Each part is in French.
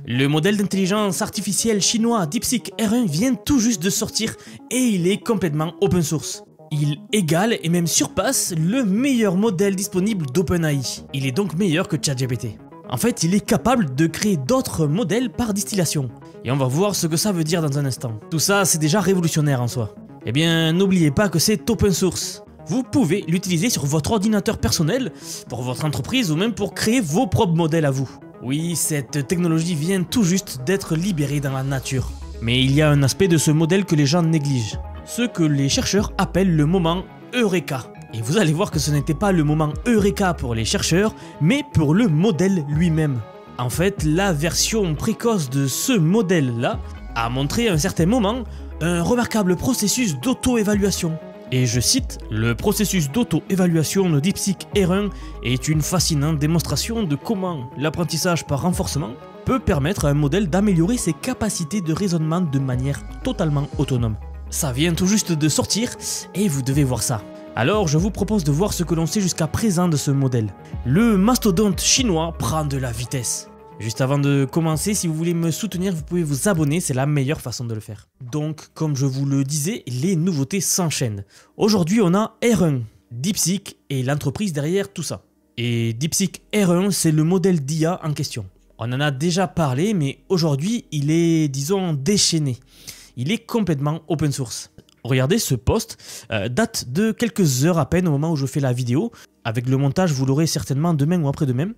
Le modèle d'intelligence artificielle chinois DeepSeek R1 vient tout juste de sortir et il est complètement open source. Il égale et même surpasse le meilleur modèle disponible d'OpenAI. Il est donc meilleur que ChatGPT. En fait, il est capable de créer d'autres modèles par distillation. Et on va voir ce que ça veut dire dans un instant. Tout ça, c'est déjà révolutionnaire en soi. Eh bien, n'oubliez pas que c'est open source. Vous pouvez l'utiliser sur votre ordinateur personnel, pour votre entreprise ou même pour créer vos propres modèles à vous. Oui, cette technologie vient tout juste d'être libérée dans la nature. Mais il y a un aspect de ce modèle que les gens négligent. Ce que les chercheurs appellent le moment Eureka. Et vous allez voir que ce n'était pas le moment Eureka pour les chercheurs, mais pour le modèle lui-même. En fait, la version précoce de ce modèle-là a montré à un certain moment un remarquable processus d'auto-évaluation. Et je cite, « Le processus d'auto-évaluation de DeepSeek R1 est une fascinante démonstration de comment l'apprentissage par renforcement peut permettre à un modèle d'améliorer ses capacités de raisonnement de manière totalement autonome. » Ça vient tout juste de sortir et vous devez voir ça. Alors je vous propose de voir ce que l'on sait jusqu'à présent de ce modèle. Le mastodonte chinois prend de la vitesse. Juste avant de commencer, si vous voulez me soutenir, vous pouvez vous abonner, c'est la meilleure façon de le faire. Donc, comme je vous le disais, les nouveautés s'enchaînent. Aujourd'hui, on a R1, DeepSeek et l'entreprise derrière tout ça. Et DeepSeek R1, c'est le modèle d'IA en question. On en a déjà parlé, mais aujourd'hui, il est, disons, déchaîné. Il est complètement open source. Regardez, ce post date de quelques heures à peine au moment où je fais la vidéo. Avec le montage, vous l'aurez certainement demain ou après-demain.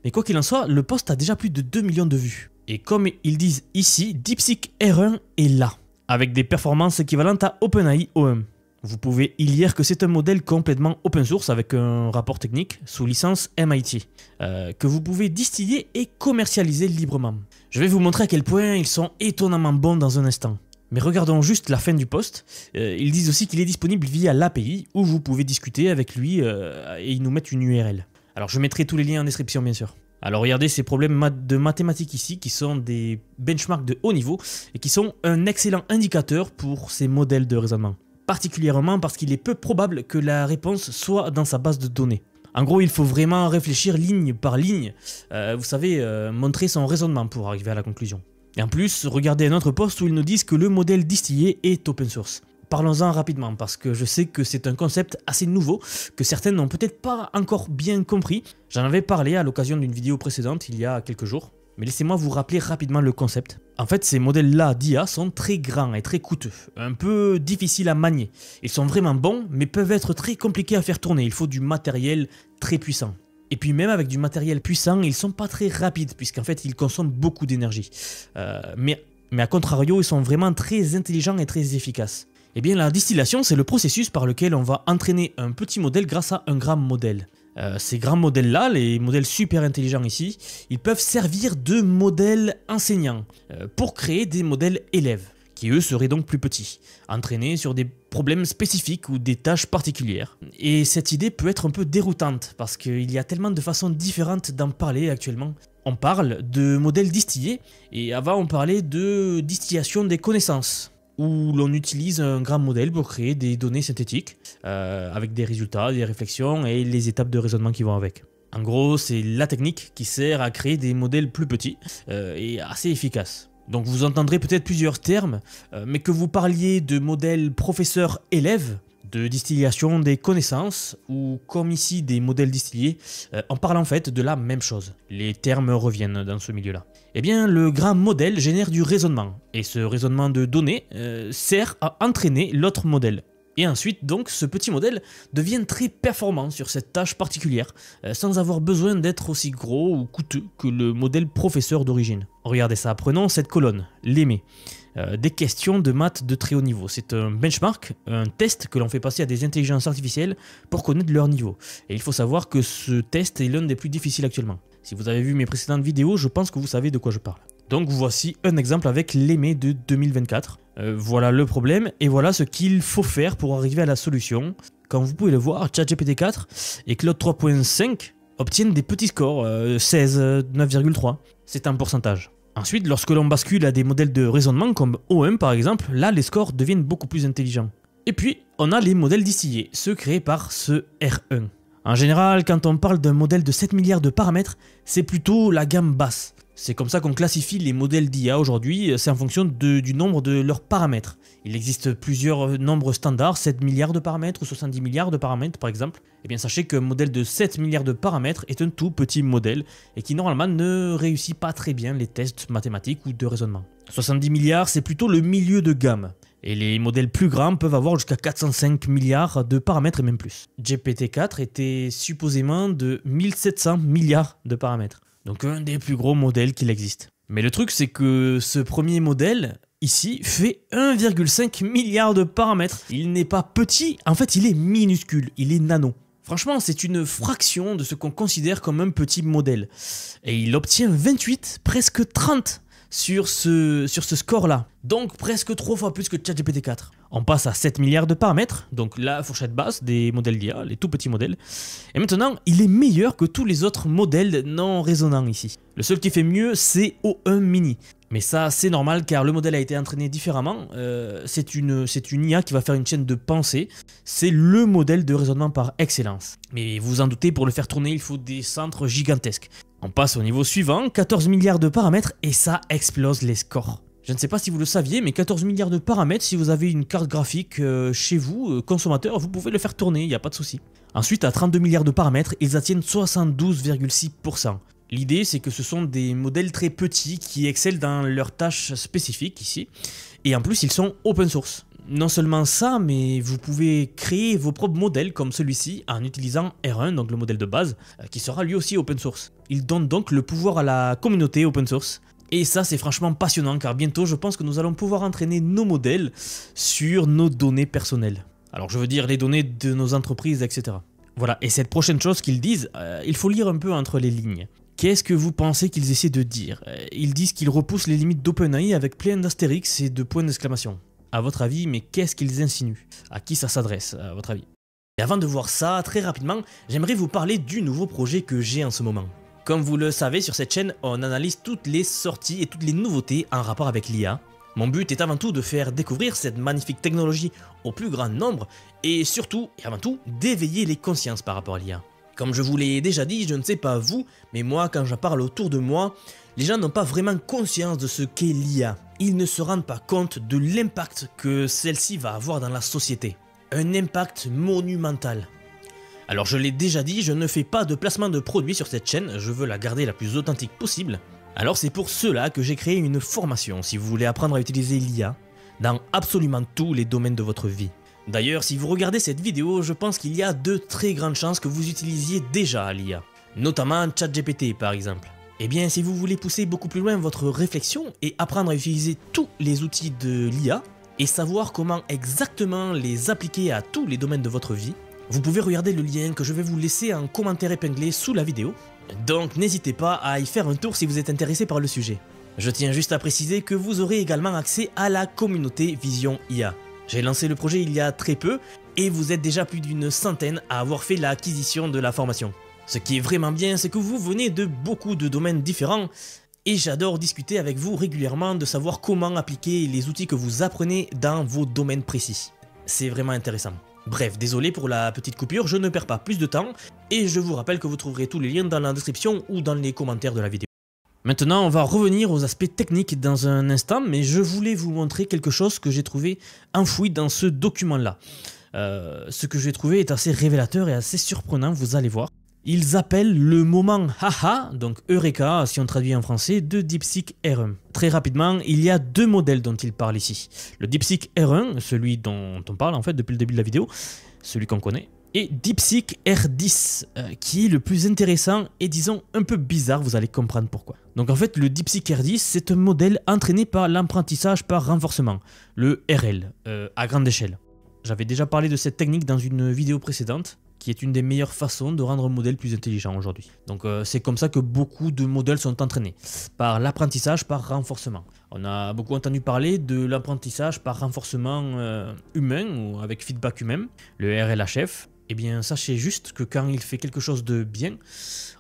Mais quoi qu'il en soit, le post a déjà plus de 2 millions de vues. Et comme ils disent ici, DeepSeek R1 est là, avec des performances équivalentes à OpenAI O1. Vous pouvez y lire que c'est un modèle complètement open source avec un rapport technique sous licence MIT, que vous pouvez distiller et commercialiser librement. Je vais vous montrer à quel point ils sont étonnamment bons dans un instant. Mais regardons juste la fin du post. Ils disent aussi qu'il est disponible via l'API où vous pouvez discuter avec lui et ils nous mettent une URL. Alors je mettrai tous les liens en description bien sûr. Alors regardez ces problèmes de mathématiques ici qui sont des benchmarks de haut niveau et qui sont un excellent indicateur pour ces modèles de raisonnement. Particulièrement parce qu'il est peu probable que la réponse soit dans sa base de données. En gros, il faut vraiment réfléchir ligne par ligne, vous savez, montrer son raisonnement pour arriver à la conclusion. Et en plus, regardez un autre post où ils nous disent que le modèle distillé est open source. Parlons-en rapidement parce que je sais que c'est un concept assez nouveau que certains n'ont peut-être pas encore bien compris. J'en avais parlé à l'occasion d'une vidéo précédente il y a quelques jours. Mais laissez-moi vous rappeler rapidement le concept. En fait, ces modèles-là d'IA sont très grands et très coûteux, un peu difficiles à manier. Ils sont vraiment bons, mais peuvent être très compliqués à faire tourner. Il faut du matériel très puissant. Et puis même avec du matériel puissant, ils sont pas très rapides, puisqu'en fait, ils consomment beaucoup d'énergie. Mais à contrario, ils sont vraiment très intelligents et très efficaces. Eh bien, la distillation, c'est le processus par lequel on va entraîner un petit modèle grâce à un grand modèle. Ces grands modèles-là, les modèles super intelligents ici, ils peuvent servir de modèles enseignants pour créer des modèles élèves, qui eux seraient donc plus petits, entraînés sur des problèmes spécifiques ou des tâches particulières. Et cette idée peut être un peu déroutante, parce qu'il y a tellement de façons différentes d'en parler actuellement. On parle de modèles distillés, et avant on parlait de distillation des connaissances, où l'on utilise un grand modèle pour créer des données synthétiques, avec des résultats, des réflexions et les étapes de raisonnement qui vont avec. En gros, c'est la technique qui sert à créer des modèles plus petits et assez efficaces. Donc vous entendrez peut-être plusieurs termes, mais que vous parliez de modèles professeur-élève, de distillation des connaissances, ou comme ici des modèles distillés, on parle en fait de la même chose. Les termes reviennent dans ce milieu-là. Eh bien, le grand modèle génère du raisonnement, et ce raisonnement de données sert à entraîner l'autre modèle. Et ensuite, donc, ce petit modèle devient très performant sur cette tâche particulière, sans avoir besoin d'être aussi gros ou coûteux que le modèle professeur d'origine. Regardez ça, prenons cette colonne, l'aimer. Des questions de maths de très haut niveau. C'est un benchmark, un test que l'on fait passer à des intelligences artificielles pour connaître leur niveau. Et il faut savoir que ce test est l'un des plus difficiles actuellement. Si vous avez vu mes précédentes vidéos, je pense que vous savez de quoi je parle. Donc voici un exemple avec l'aimer de 2024. Voilà le problème et voilà ce qu'il faut faire pour arriver à la solution. Comme vous pouvez le voir, ChatGPT 4 et Claude 3.5 obtiennent des petits scores, 16, 9,3. C'est un pourcentage. Ensuite, lorsque l'on bascule à des modèles de raisonnement comme O1 par exemple, là les scores deviennent beaucoup plus intelligents. Et puis, on a les modèles distillés, ceux créés par ce R1. En général, quand on parle d'un modèle de 7 milliards de paramètres, c'est plutôt la gamme basse. C'est comme ça qu'on classifie les modèles d'IA aujourd'hui, c'est en fonction du nombre de leurs paramètres. Il existe plusieurs nombres standards, 7 milliards de paramètres ou 70 milliards de paramètres par exemple. Eh bien sachez qu'un modèle de 7 milliards de paramètres est un tout petit modèle et qui normalement ne réussit pas très bien les tests mathématiques ou de raisonnement. 70 milliards c'est plutôt le milieu de gamme. Et les modèles plus grands peuvent avoir jusqu'à 405 milliards de paramètres et même plus. GPT-4 était supposément de 1700 milliards de paramètres. Donc un des plus gros modèles qu'il existe. Mais le truc c'est que ce premier modèle, ici, fait 1,5 milliard de paramètres. Il n'est pas petit, en fait il est minuscule, il est nano. Franchement c'est une fraction de ce qu'on considère comme un petit modèle. Et il obtient 28, presque 30 sur ce score-là. Donc presque 3 fois plus que ChatGPT-4. On passe à 7 milliards de paramètres, donc la fourchette basse des modèles d'IA, les tout petits modèles. Et maintenant, il est meilleur que tous les autres modèles non résonants ici. Le seul qui fait mieux, c'est O1 Mini. Mais ça, c'est normal car le modèle a été entraîné différemment. C'est une IA qui va faire une chaîne de pensée. C'est le modèle de raisonnement par excellence. Mais vous vous en doutez, pour le faire tourner, il faut des centres gigantesques. On passe au niveau suivant, 14 milliards de paramètres et ça explose les scores. Je ne sais pas si vous le saviez, mais 14 milliards de paramètres, si vous avez une carte graphique chez vous, consommateur, vous pouvez le faire tourner, il n'y a pas de souci. Ensuite, à 32 milliards de paramètres, ils atteignent 72,6%. L'idée, c'est que ce sont des modèles très petits qui excellent dans leurs tâches spécifiques ici. Et en plus, ils sont open source. Non seulement ça, mais vous pouvez créer vos propres modèles comme celui-ci en utilisant R1, donc le modèle de base, qui sera lui aussi open source. Il donne donc le pouvoir à la communauté open source. Et ça c'est franchement passionnant car bientôt je pense que nous allons pouvoir entraîner nos modèles sur nos données personnelles. Alors je veux dire les données de nos entreprises, etc. Voilà, et cette prochaine chose qu'ils disent, il faut lire un peu entre les lignes. Qu'est-ce que vous pensez qu'ils essaient de dire? Ils disent qu'ils repoussent les limites d'OpenAI avec plein d'astérix et de points d'exclamation. À votre avis, mais qu'est-ce qu'ils insinuent? À qui ça s'adresse, à votre avis? Et avant de voir ça, très rapidement, j'aimerais vous parler du nouveau projet que j'ai en ce moment. Comme vous le savez, sur cette chaîne, on analyse toutes les sorties et toutes les nouveautés en rapport avec l'IA. Mon but est avant tout de faire découvrir cette magnifique technologie au plus grand nombre et surtout, et avant tout, d'éveiller les consciences par rapport à l'IA. Comme je vous l'ai déjà dit, je ne sais pas vous, mais moi quand j'en parle autour de moi, les gens n'ont pas vraiment conscience de ce qu'est l'IA. Ils ne se rendent pas compte de l'impact que celle-ci va avoir dans la société. Un impact monumental. Alors je l'ai déjà dit, je ne fais pas de placement de produits sur cette chaîne, je veux la garder la plus authentique possible. Alors c'est pour cela que j'ai créé une formation si vous voulez apprendre à utiliser l'IA dans absolument tous les domaines de votre vie. D'ailleurs, si vous regardez cette vidéo, je pense qu'il y a de très grandes chances que vous utilisiez déjà l'IA, notamment ChatGPT par exemple. Eh bien, si vous voulez pousser beaucoup plus loin votre réflexion et apprendre à utiliser tous les outils de l'IA et savoir comment exactement les appliquer à tous les domaines de votre vie, vous pouvez regarder le lien que je vais vous laisser en commentaire épinglé sous la vidéo. Donc n'hésitez pas à y faire un tour si vous êtes intéressé par le sujet. Je tiens juste à préciser que vous aurez également accès à la communauté Vision IA. J'ai lancé le projet il y a très peu et vous êtes déjà plus d'une centaine à avoir fait l'acquisition de la formation. Ce qui est vraiment bien, c'est que vous venez de beaucoup de domaines différents et j'adore discuter avec vous régulièrement de savoir comment appliquer les outils que vous apprenez dans vos domaines précis. C'est vraiment intéressant. Bref, désolé pour la petite coupure, je ne perds pas plus de temps et je vous rappelle que vous trouverez tous les liens dans la description ou dans les commentaires de la vidéo. Maintenant, on va revenir aux aspects techniques dans un instant, mais je voulais vous montrer quelque chose que j'ai trouvé enfoui dans ce document-là. Ce que j'ai trouvé est assez révélateur et assez surprenant, vous allez voir. Ils appellent le moment haha, donc Eureka si on traduit en français, de DeepSeek R1. Très rapidement, il y a deux modèles dont ils parlent ici. Le DeepSeek R1, celui dont on parle en fait depuis le début de la vidéo, celui qu'on connaît, et DeepSeek R10, qui est le plus intéressant et disons un peu bizarre, vous allez comprendre pourquoi. Donc en fait, le DeepSeek R10, c'est un modèle entraîné par l'apprentissage par renforcement, le RL, à grande échelle. J'avais déjà parlé de cette technique dans une vidéo précédente, qui est une des meilleures façons de rendre un modèle plus intelligent aujourd'hui. Donc c'est comme ça que beaucoup de modèles sont entraînés, par l'apprentissage par renforcement. On a beaucoup entendu parler de l'apprentissage par renforcement humain ou avec feedback humain, le RLHF. Eh bien sachez juste que quand il fait quelque chose de bien,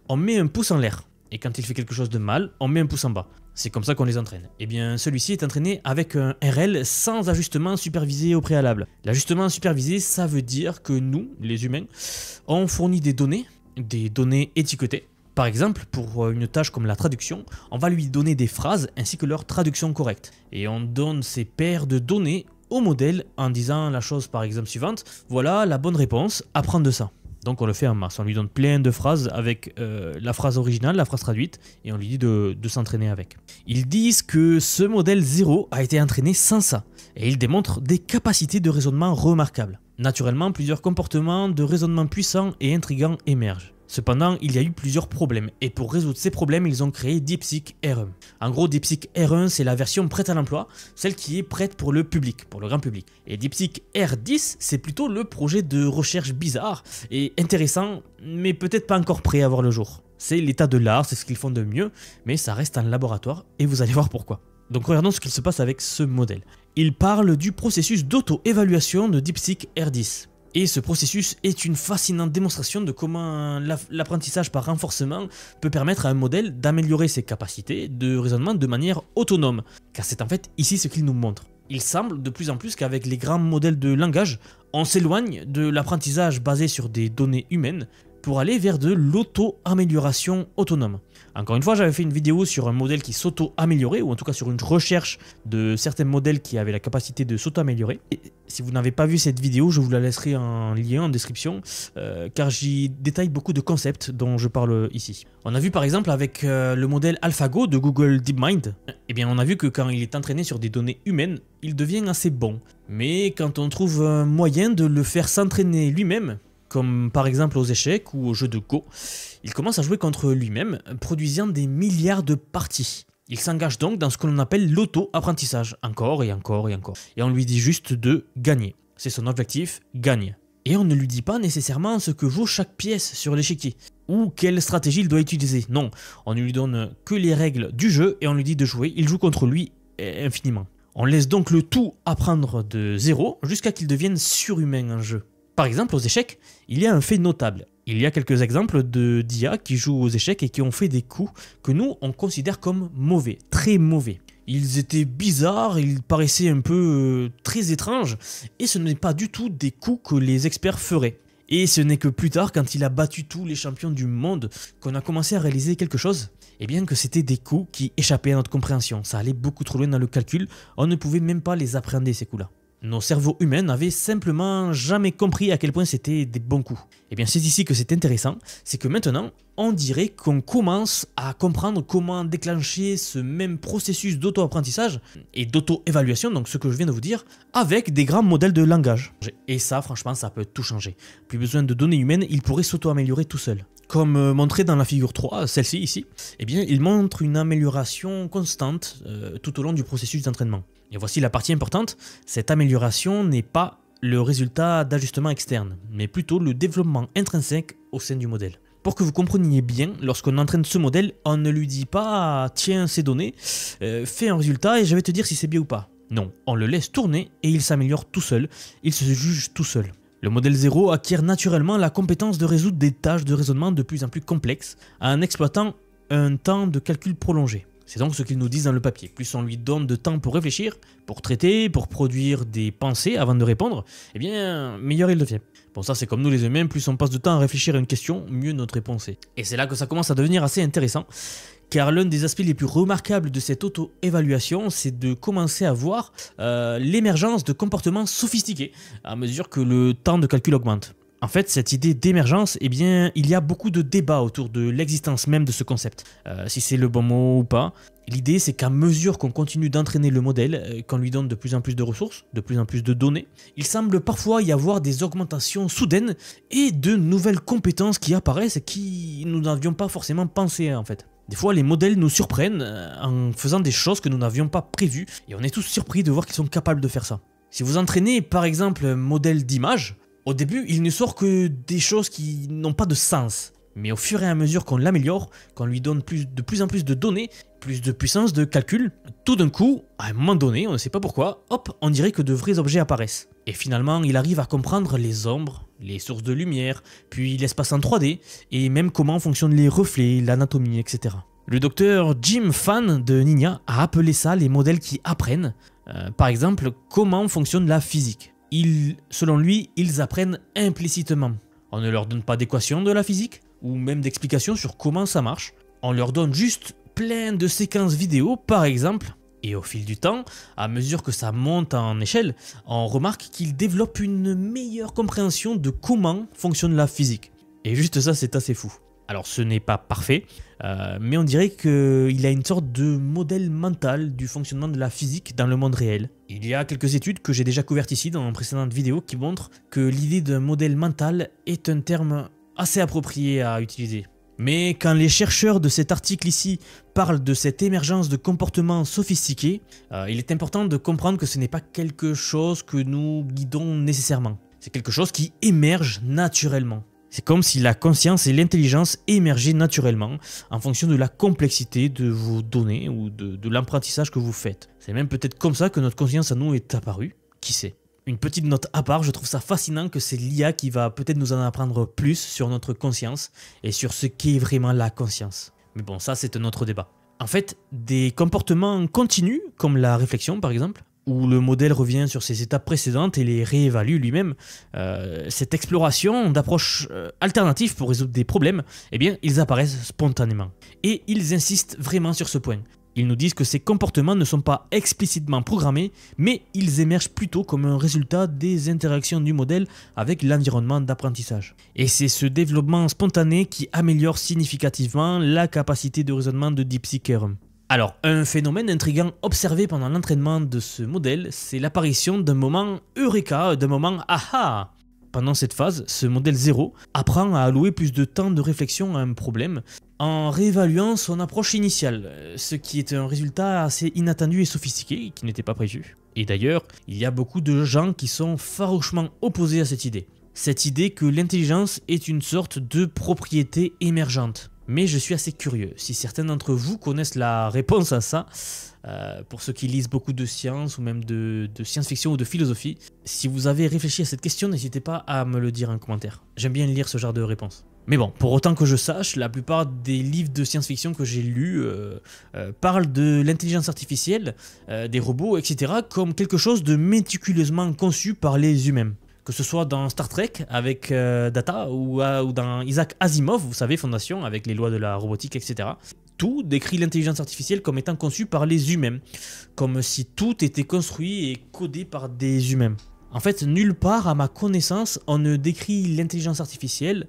on met un pouce en l'air. Et quand il fait quelque chose de mal, on met un pouce en bas. C'est comme ça qu'on les entraîne. Eh bien, celui-ci est entraîné avec un RL sans ajustement supervisé au préalable. L'ajustement supervisé, ça veut dire que nous, les humains, on fournit des données étiquetées, Par exemple, pour une tâche comme la traduction, on va lui donner des phrases ainsi que leur traduction correcte. Et on donne ces paires de données au modèle en disant la chose par exemple suivante, voilà la bonne réponse, apprends de ça. Donc on le fait en masse, on lui donne plein de phrases avec la phrase originale, la phrase traduite, et on lui dit de s'entraîner avec. Ils disent que ce modèle 0 a été entraîné sans ça, et il démontre des capacités de raisonnement remarquables. Naturellement, plusieurs comportements de raisonnement puissants et intrigants émergent. Cependant, il y a eu plusieurs problèmes, et pour résoudre ces problèmes, ils ont créé DeepSeek R1. En gros, DeepSeek R1, c'est la version prête à l'emploi, celle qui est prête pour le public, pour le grand public. Et DeepSeek R10, c'est plutôt le projet de recherche bizarre et intéressant, mais peut-être pas encore prêt à voir le jour. C'est l'état de l'art, c'est ce qu'ils font de mieux, mais ça reste un laboratoire, et vous allez voir pourquoi. Donc regardons ce qu'il se passe avec ce modèle. Il parle du processus d'auto-évaluation de DeepSeek R10. Et ce processus est une fascinante démonstration de comment l'apprentissage par renforcement peut permettre à un modèle d'améliorer ses capacités de raisonnement de manière autonome. Car c'est en fait ici ce qu'il nous montre. Il semble de plus en plus qu'avec les grands modèles de langage, on s'éloigne de l'apprentissage basé sur des données humaines pour aller vers de l'auto-amélioration autonome. Encore une fois, j'avais fait une vidéo sur un modèle qui s'auto-améliorait, ou en tout cas sur une recherche de certains modèles qui avaient la capacité de s'auto-améliorer. Si vous n'avez pas vu cette vidéo, je vous la laisserai en lien en description, car j'y détaille beaucoup de concepts dont je parle ici. On a vu par exemple avec le modèle AlphaGo de Google DeepMind, eh bien on a vu que quand il est entraîné sur des données humaines, il devient assez bon. Mais quand on trouve un moyen de le faire s'entraîner lui-même, comme par exemple aux échecs ou aux jeux de Go, il commence à jouer contre lui-même, produisant des milliards de parties. Il s'engage donc dans ce que l'on appelle l'auto-apprentissage, encore et encore et encore. Et on lui dit juste de gagner. C'est son objectif, gagne. Et on ne lui dit pas nécessairement ce que vaut chaque pièce sur l'échiquier, ou quelle stratégie il doit utiliser. Non, on ne lui donne que les règles du jeu et on lui dit de jouer, il joue contre lui infiniment. On laisse donc le tout apprendre de zéro jusqu'à qu'il devienne surhumain en jeu. Par exemple, aux échecs, il y a un fait notable. Il y a quelques exemples d'IA qui jouent aux échecs et qui ont fait des coups que nous, on considère comme mauvais, très mauvais. Ils étaient bizarres, ils paraissaient un peu très étranges, et ce n'est pas du tout des coups que les experts feraient. Et ce n'est que plus tard, quand il a battu tous les champions du monde, qu'on a commencé à réaliser quelque chose. Eh bien que c'était des coups qui échappaient à notre compréhension. Ça allait beaucoup trop loin dans le calcul, on ne pouvait même pas les appréhender ces coups-là. Nos cerveaux humains n'avaient simplement jamais compris à quel point c'était des bons coups. Et bien c'est ici que c'est intéressant, c'est que maintenant, on dirait qu'on commence à comprendre comment déclencher ce même processus d'auto-apprentissage et d'auto-évaluation, donc ce que je viens de vous dire, avec des grands modèles de langage. Et ça, franchement, ça peut tout changer. Plus besoin de données humaines, il pourrait s'auto-améliorer tout seul. Comme montré dans la figure 3, celle-ci ici, eh bien, il montre une amélioration constante tout au long du processus d'entraînement. Et voici la partie importante, cette amélioration n'est pas le résultat d'ajustements externes, mais plutôt le développement intrinsèque au sein du modèle. Pour que vous compreniez bien, lorsqu'on entraîne ce modèle, on ne lui dit pas « tiens ces données, fais un résultat et je vais te dire si c'est bien ou pas ». Non, on le laisse tourner et il s'améliore tout seul, il se juge tout seul. Le modèle 0 acquiert naturellement la compétence de résoudre des tâches de raisonnement de plus en plus complexes en exploitant un temps de calcul prolongé. C'est donc ce qu'ils nous disent dans le papier. Plus on lui donne de temps pour réfléchir, pour traiter, pour produire des pensées avant de répondre, eh bien, meilleur il devient. Bon, ça c'est comme nous les humains, plus on passe de temps à réfléchir à une question, mieux notre réponse est. Et c'est là que ça commence à devenir assez intéressant, car l'un des aspects les plus remarquables de cette auto-évaluation, c'est de commencer à voir l'émergence de comportements sophistiqués, à mesure que le temps de calcul augmente. En fait, cette idée d'émergence, eh bien, il y a beaucoup de débats autour de l'existence même de ce concept, si c'est le bon mot ou pas. L'idée, c'est qu'à mesure qu'on continue d'entraîner le modèle, qu'on lui donne de plus en plus de ressources, de plus en plus de données, il semble parfois y avoir des augmentations soudaines et de nouvelles compétences qui apparaissent et qui nous n'avions pas forcément pensé en fait. Des fois, les modèles nous surprennent en faisant des choses que nous n'avions pas prévues et on est tous surpris de voir qu'ils sont capables de faire ça. Si vous entraînez par exemple un modèle d'image, au début, il ne sort que des choses qui n'ont pas de sens. Mais au fur et à mesure qu'on l'améliore, qu'on lui donne de plus en plus de données, plus de puissance de calcul, tout d'un coup, à un moment donné, on ne sait pas pourquoi, hop, on dirait que de vrais objets apparaissent. Et finalement, il arrive à comprendre les ombres, les sources de lumière, puis l'espace en 3D, et même comment fonctionnent les reflets, l'anatomie, etc. Le docteur Jim Fan de Nina a appelé ça les modèles qui apprennent. Par exemple, comment fonctionne la physique. Selon lui, ils apprennent implicitement. On ne leur donne pas d'équation de la physique, ou même d'explications sur comment ça marche. On leur donne juste plein de séquences vidéo par exemple, et au fil du temps, à mesure que ça monte en échelle, on remarque qu'ils développent une meilleure compréhension de comment fonctionne la physique. Et juste ça, c'est assez fou. Alors ce n'est pas parfait, mais on dirait qu'il a une sorte de modèle mental du fonctionnement de la physique dans le monde réel. Il y a quelques études que j'ai déjà couvertes ici dans une précédente vidéo qui montrent que l'idée d'un modèle mental est un terme assez approprié à utiliser. Mais quand les chercheurs de cet article ici parlent de cette émergence de comportements sophistiqués, il est important de comprendre que ce n'est pas quelque chose que nous guidons nécessairement. C'est quelque chose qui émerge naturellement. C'est comme si la conscience et l'intelligence émergeaient naturellement en fonction de la complexité de vos données ou de l'apprentissage que vous faites. C'est même peut-être comme ça que notre conscience à nous est apparue, qui sait. Une petite note à part, je trouve ça fascinant que c'est l'IA qui va peut-être nous en apprendre plus sur notre conscience et sur ce qu'est vraiment la conscience. Mais bon, ça c'est un autre débat. En fait, des comportements continus, comme la réflexion par exemple, où le modèle revient sur ses étapes précédentes et les réévalue lui-même, cette exploration d'approches alternatives pour résoudre des problèmes, eh bien, ils apparaissent spontanément. Et ils insistent vraiment sur ce point. Ils nous disent que ces comportements ne sont pas explicitement programmés, mais ils émergent plutôt comme un résultat des interactions du modèle avec l'environnement d'apprentissage. Et c'est ce développement spontané qui améliore significativement la capacité de raisonnement de DeepSeek-R1. Alors, un phénomène intriguant observé pendant l'entraînement de ce modèle, c'est l'apparition d'un moment Eureka, d'un moment aha. Pendant cette phase, ce modèle 0 apprend à allouer plus de temps de réflexion à un problème en réévaluant son approche initiale, ce qui est un résultat assez inattendu et sophistiqué qui n'était pas prévu. Et d'ailleurs, il y a beaucoup de gens qui sont farouchement opposés à cette idée. Cette idée que l'intelligence est une sorte de propriété émergente. Mais je suis assez curieux, si certains d'entre vous connaissent la réponse à ça, pour ceux qui lisent beaucoup de sciences ou même de science-fiction ou de philosophie, si vous avez réfléchi à cette question, n'hésitez pas à me le dire en commentaire. J'aime bien lire ce genre de réponse. Mais bon, pour autant que je sache, la plupart des livres de science-fiction que j'ai lus parlent de l'intelligence artificielle, des robots, etc. comme quelque chose de méticuleusement conçu par les humains. Que ce soit dans Star Trek avec Data ou dans Isaac Asimov, vous savez, Fondation, avec les lois de la robotique, etc. Tout décrit l'intelligence artificielle comme étant conçue par les humains, comme si tout était construit et codé par des humains. En fait, nulle part à ma connaissance, on ne décrit l'intelligence artificielle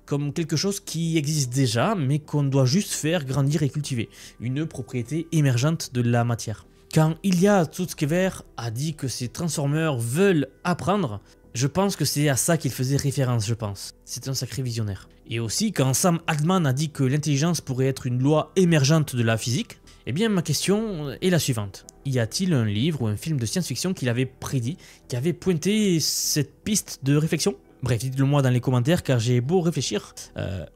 comme quelque chose qui existe déjà, mais qu'on doit juste faire grandir et cultiver, une propriété émergente de la matière. Quand Ilya Sutskever a dit que ces transformers veulent apprendre, je pense que c'est à ça qu'il faisait référence, je pense. C'est un sacré visionnaire. Et aussi, quand Sam Altman a dit que l'intelligence pourrait être une loi émergente de la physique, eh bien ma question est la suivante. Y a-t-il un livre ou un film de science-fiction qui l'avait prédit, qui avait pointé cette piste de réflexion? Bref, dites-le moi dans les commentaires car j'ai beau réfléchir,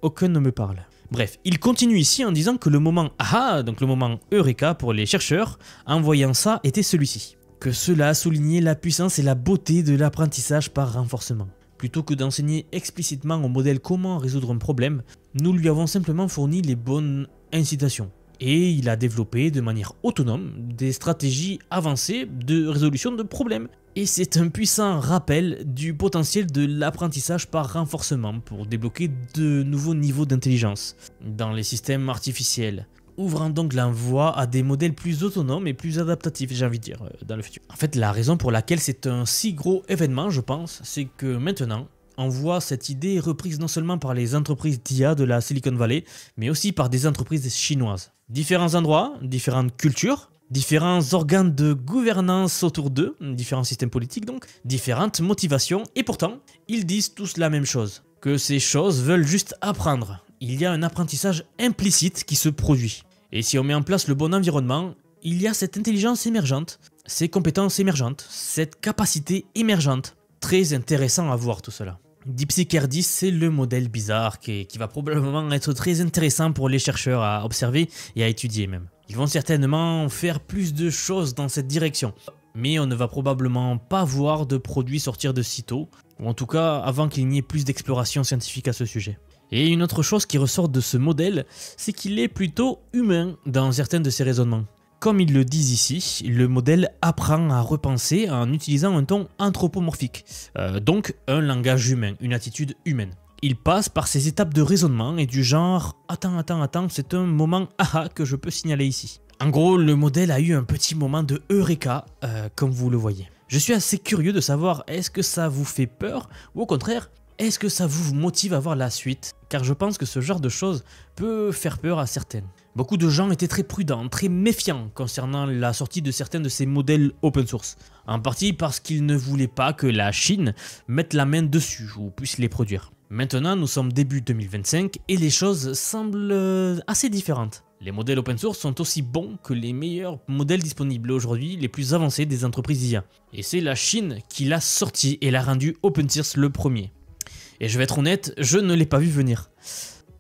aucun ne me parle. Bref, il continue ici en disant que le moment aha, donc le moment Eureka pour les chercheurs, en voyant ça, était celui-ci. Que cela a souligné la puissance et la beauté de l'apprentissage par renforcement. Plutôt que d'enseigner explicitement au modèle comment résoudre un problème, nous lui avons simplement fourni les bonnes incitations. Et il a développé de manière autonome des stratégies avancées de résolution de problèmes. Et c'est un puissant rappel du potentiel de l'apprentissage par renforcement pour débloquer de nouveaux niveaux d'intelligence dans les systèmes artificiels, ouvrant donc la voie à des modèles plus autonomes et plus adaptatifs, j'ai envie de dire, dans le futur. En fait, la raison pour laquelle c'est un si gros événement, je pense, c'est que maintenant, on voit cette idée reprise non seulement par les entreprises d'IA de la Silicon Valley, mais aussi par des entreprises chinoises. Différents endroits, différentes cultures, différents organes de gouvernance autour d'eux, différents systèmes politiques donc, différentes motivations, et pourtant, ils disent tous la même chose, que ces choses veulent juste apprendre. Il y a un apprentissage implicite qui se produit. Et si on met en place le bon environnement, il y a cette intelligence émergente, ces compétences émergentes, cette capacité émergente. Très intéressant à voir tout cela. DeepSeek-R10, c'est le modèle bizarre qui va probablement être très intéressant pour les chercheurs à observer et à étudier même. Ils vont certainement faire plus de choses dans cette direction, mais on ne va probablement pas voir de produits sortir de sitôt, ou en tout cas avant qu'il n'y ait plus d'exploration scientifique à ce sujet. Et une autre chose qui ressort de ce modèle, c'est qu'il est plutôt humain dans certains de ses raisonnements. Comme ils le disent ici, le modèle apprend à repenser en utilisant un ton anthropomorphique, donc un langage humain, une attitude humaine. Il passe par ces étapes de raisonnement et du genre « Attends, c'est un moment aha que je peux signaler ici ». En gros, le modèle a eu un petit moment de Eureka, comme vous le voyez. Je suis assez curieux de savoir est-ce que ça vous fait peur ou au contraire, est-ce que ça vous motive à voir la suite? Car je pense que ce genre de choses peut faire peur à certaines. Beaucoup de gens étaient très prudents, très méfiants concernant la sortie de certains de ces modèles open source. En partie parce qu'ils ne voulaient pas que la Chine mette la main dessus ou puisse les produire. Maintenant, nous sommes début 2025 et les choses semblent assez différentes. Les modèles open source sont aussi bons que les meilleurs modèles disponibles aujourd'hui, les plus avancés des entreprises IA. Et c'est la Chine qui l'a sorti et l'a rendu open source le premier. Et je vais être honnête, je ne l'ai pas vu venir.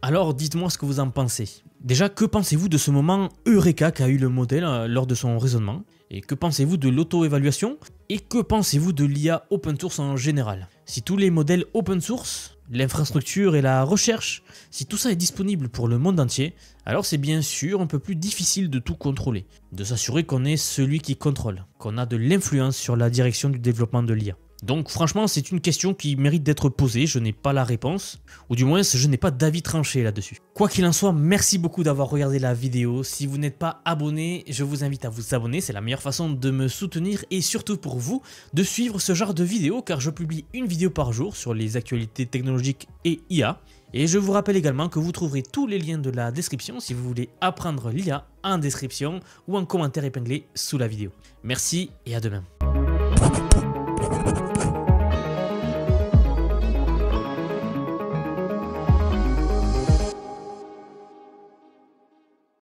Alors dites-moi ce que vous en pensez. Déjà, que pensez-vous de ce moment Eureka qu'a eu le modèle lors de son raisonnement? Et que pensez-vous de l'auto-évaluation? Et que pensez-vous de l'IA open source en général? Si tous les modèles open source, l'infrastructure et la recherche, si tout ça est disponible pour le monde entier, alors c'est bien sûr un peu plus difficile de tout contrôler, de s'assurer qu'on est celui qui contrôle, qu'on a de l'influence sur la direction du développement de l'IA. Donc franchement, c'est une question qui mérite d'être posée, je n'ai pas la réponse, ou du moins je n'ai pas d'avis tranché là-dessus. Quoi qu'il en soit, merci beaucoup d'avoir regardé la vidéo. Si vous n'êtes pas abonné, je vous invite à vous abonner, c'est la meilleure façon de me soutenir et surtout pour vous, de suivre ce genre de vidéos car je publie une vidéo par jour sur les actualités technologiques et IA. Et je vous rappelle également que vous trouverez tous les liens de la description si vous voulez apprendre l'IA en description ou en commentaire épinglé sous la vidéo. Merci et à demain.